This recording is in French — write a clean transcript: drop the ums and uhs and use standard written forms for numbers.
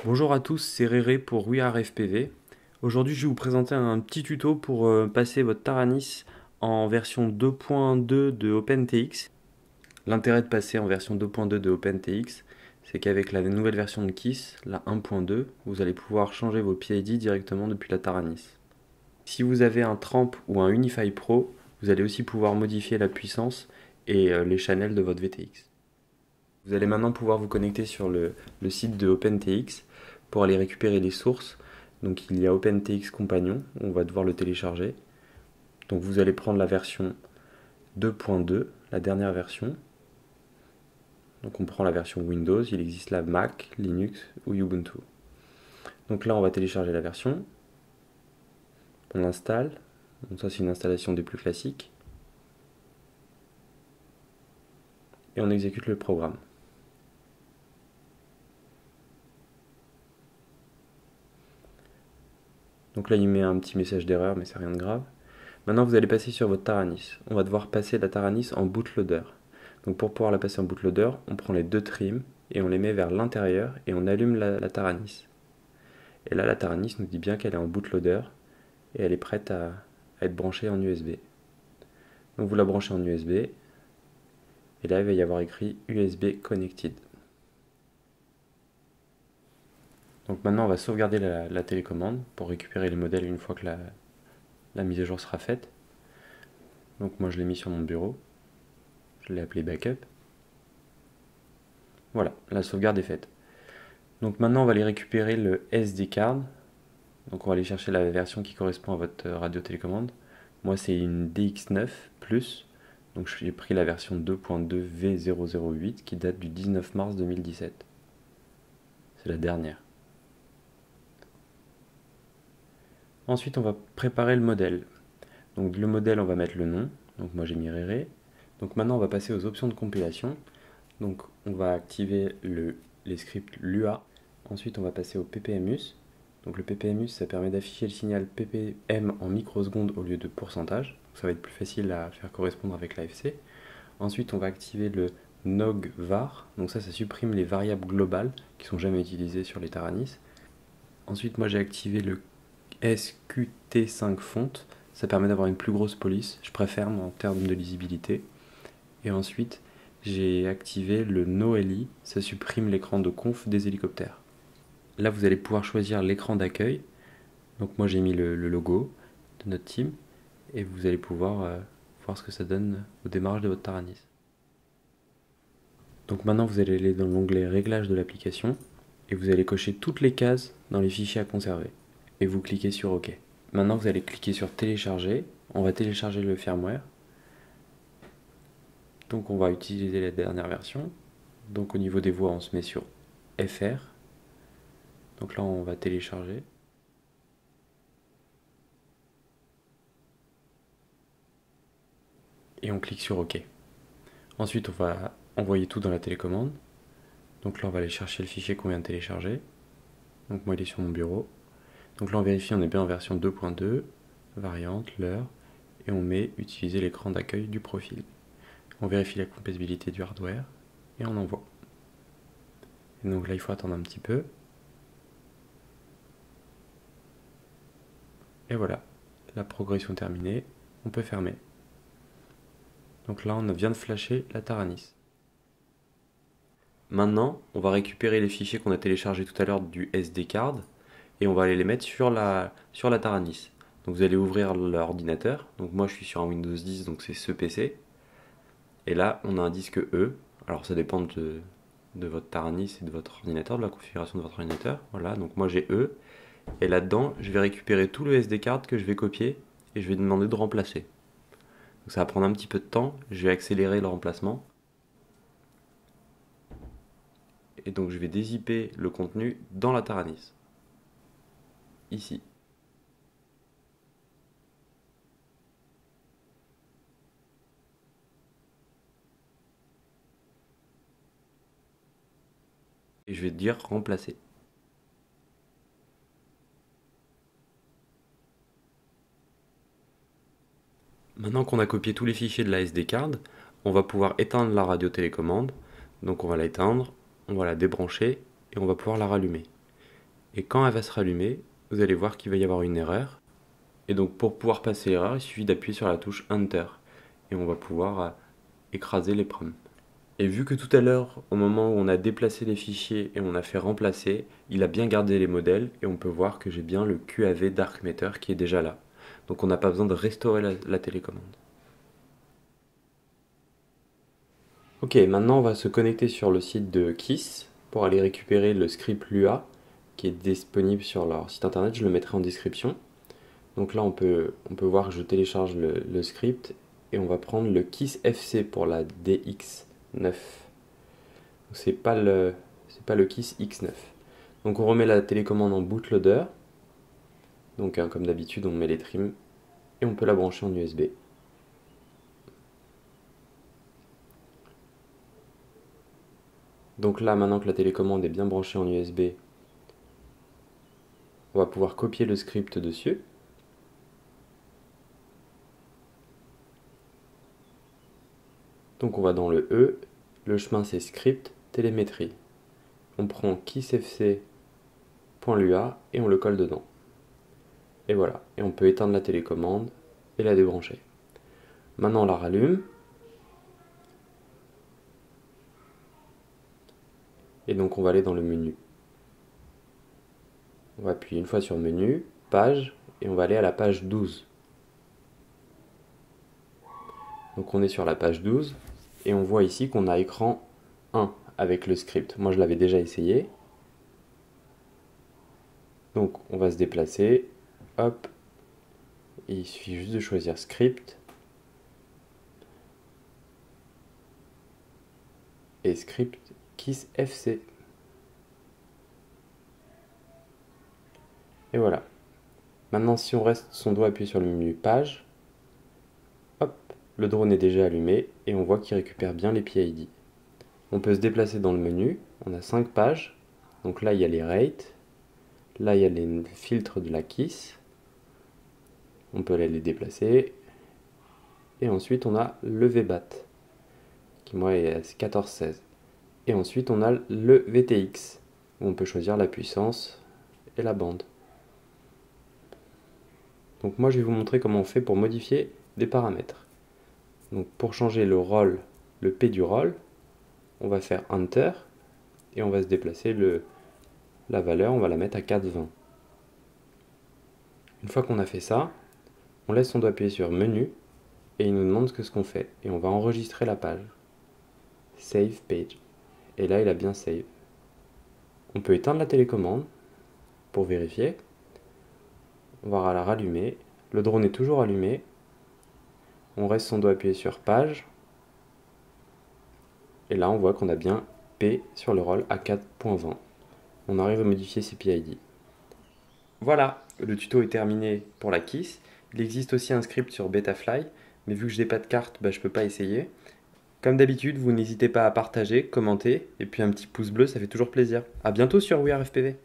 Bonjour à tous, c'est Réré pour WeAreFPV. Aujourd'hui, je vais vous présenter un petit tuto pour passer votre Taranis en version 2.2 de OpenTX. L'intérêt de passer en version 2.2 de OpenTX, c'est qu'avec la nouvelle version de KISS, la 1.2, vous allez pouvoir changer vos PID directement depuis la Taranis. Si vous avez un Tramp ou un Unify Pro, vous allez aussi pouvoir modifier la puissance et les channels de votre VTX. Vous allez maintenant pouvoir vous connecter sur le site de OpenTX pour aller récupérer les sources. Donc il y a OpenTX Compagnon, on va devoir le télécharger. Donc vous allez prendre la version 2.2, la dernière version. Donc on prend la version Windows, il existe la Mac, Linux ou Ubuntu. Donc là on va télécharger la version. On l'installe. Donc ça c'est une installation des plus classiques. Et on exécute le programme. Donc là il met un petit message d'erreur mais c'est rien de grave. Maintenant vous allez passer sur votre Taranis. On va devoir passer la Taranis en bootloader. Donc pour pouvoir la passer en bootloader, on prend les deux trims et on les met vers l'intérieur et on allume la Taranis. Et là la Taranis nous dit bien qu'elle est en bootloader et elle est prête à être branchée en USB. Donc vous la branchez en USB et là il va y avoir écrit USB Connected. Donc maintenant on va sauvegarder la télécommande pour récupérer les modèles une fois que la mise à jour sera faite. Donc moi je l'ai mis sur mon bureau, je l'ai appelé backup. Voilà, la sauvegarde est faite. Donc maintenant on va aller récupérer le SD card. Donc on va aller chercher la version qui correspond à votre radio-télécommande. Moi c'est une DX9 Plus. Donc j'ai pris la version 2.2 V008 qui date du 19 mars 2017. C'est la dernière. Ensuite on va préparer le modèle. Donc le modèle on va mettre le nom. Donc moi j'ai mis Réré. Donc maintenant on va passer aux options de compilation. Donc on va activer les scripts Lua. Ensuite on va passer au ppmus. Donc le ppmus ça permet d'afficher le signal ppm en microsecondes au lieu de pourcentage. Donc ça va être plus facile à faire correspondre avec l'AFC. Ensuite on va activer le nogvar. Donc ça supprime les variables globales qui sont jamais utilisées sur les Taranis. Ensuite moi j'ai activé le SQT5 font. Ça permet d'avoir une plus grosse police. Je préfère en termes de lisibilité. Et ensuite j'ai activé le NoLI, ça supprime l'écran de conf des hélicoptères. Là vous allez pouvoir choisir l'écran d'accueil. Donc moi j'ai mis le logo de notre team et vous allez pouvoir voir ce que ça donne au démarrage de votre Taranis. Donc maintenant vous allez aller dans l'onglet réglages de l'application et vous allez cocher toutes les cases dans les fichiers à conserver et vous cliquez sur OK. Maintenant vous allez cliquer sur télécharger, on va télécharger le firmware. Donc on va utiliser la dernière version. Donc au niveau des voix on se met sur FR. Donc là on va télécharger. Et on clique sur OK. Ensuite on va envoyer tout dans la télécommande. Donc là on va aller chercher le fichier qu'on vient de télécharger. Donc moi il est sur mon bureau. Donc là on vérifie on est bien en version 2.2, variante, l'heure, et on met utiliser l'écran d'accueil du profil. On vérifie la compatibilité du hardware et on envoie. Et donc là il faut attendre un petit peu. Et voilà, la progression terminée, on peut fermer. Donc là on vient de flasher la Taranis. Maintenant, on va récupérer les fichiers qu'on a téléchargés tout à l'heure du SD card et on va aller les mettre sur la Taranis. Donc vous allez ouvrir l'ordinateur. Donc moi je suis sur un Windows 10, donc c'est ce PC. Et là on a un disque E. Alors ça dépend de votre Taranis et de votre ordinateur, de la configuration de votre ordinateur. Voilà, donc moi j'ai E. Et là-dedans, je vais récupérer tout le SD card que je vais copier et je vais demander de remplacer. Donc ça va prendre un petit peu de temps, je vais accélérer le remplacement. Et donc je vais dézipper le contenu dans la Taranis. Ici. Et je vais dire remplacer. Maintenant qu'on a copié tous les fichiers de la SD card, on va pouvoir éteindre la radio-télécommande. Donc on va l'éteindre, on va la débrancher et on va pouvoir la rallumer. Et quand elle va se rallumer, vous allez voir qu'il va y avoir une erreur. Et donc pour pouvoir passer l'erreur, il suffit d'appuyer sur la touche Enter. Et on va pouvoir écraser les proms. Et vu que tout à l'heure, au moment où on a déplacé les fichiers et on a fait remplacer, il a bien gardé les modèles et on peut voir que j'ai bien le QAV Dark Matter qui est déjà là. Donc on n'a pas besoin de restaurer la télécommande. Ok, maintenant on va se connecter sur le site de Kiss pour aller récupérer le script Lua qui est disponible sur leur site internet, je le mettrai en description. Donc là on peut voir que je télécharge le script et on va prendre le Kiss FC pour la DX9. C'est pas le Kiss X9. Donc on remet la télécommande en bootloader. Donc comme d'habitude on met les trims et on peut la brancher en USB. Donc là maintenant que la télécommande est bien branchée en USB, on va pouvoir copier le script dessus. Donc on va dans le E, le chemin c'est script, télémétrie. On prend kissfc.lua et on le colle dedans. Et voilà, et on peut éteindre la télécommande et la débrancher. Maintenant on la rallume. Et donc on va aller dans le menu. On va appuyer une fois sur menu, page, et on va aller à la page 12. Donc on est sur la page 12, et on voit ici qu'on a écran 1 avec le script. Moi je l'avais déjà essayé. Donc on va se déplacer, hop, et il suffit juste de choisir script, et script Kiss FC. Et voilà. Maintenant si on reste son doigt appuyé sur le menu page, hop, le drone est déjà allumé et on voit qu'il récupère bien les PID. On peut se déplacer dans le menu, on a 5 pages, donc là il y a les rates, là il y a les filtres de la Kiss, on peut aller les déplacer, et ensuite on a le VBAT, qui moi est à 14-16. Et ensuite on a le VTX, où on peut choisir la puissance et la bande. Donc moi je vais vous montrer comment on fait pour modifier des paramètres. Donc pour changer le roll, le P du roll, on va faire Enter, et on va se déplacer la valeur, on va la mettre à 4,20. Une fois qu'on a fait ça, on laisse son doigt appuyer sur menu, et il nous demande ce qu'on fait, et on va enregistrer la page. Save page. Et là il a bien save. On peut éteindre la télécommande pour vérifier. On va la rallumer. Le drone est toujours allumé. On reste son doigt appuyé sur page. Et là on voit qu'on a bien P sur le roll à 4.20. On arrive à modifier ses PID. Voilà, le tuto est terminé pour la Kiss. Il existe aussi un script sur Betafly, mais vu que je n'ai pas de carte, je ne peux pas essayer. Comme d'habitude, vous n'hésitez pas à partager, commenter, et puis un petit pouce bleu, ça fait toujours plaisir. A bientôt sur We Are FPV.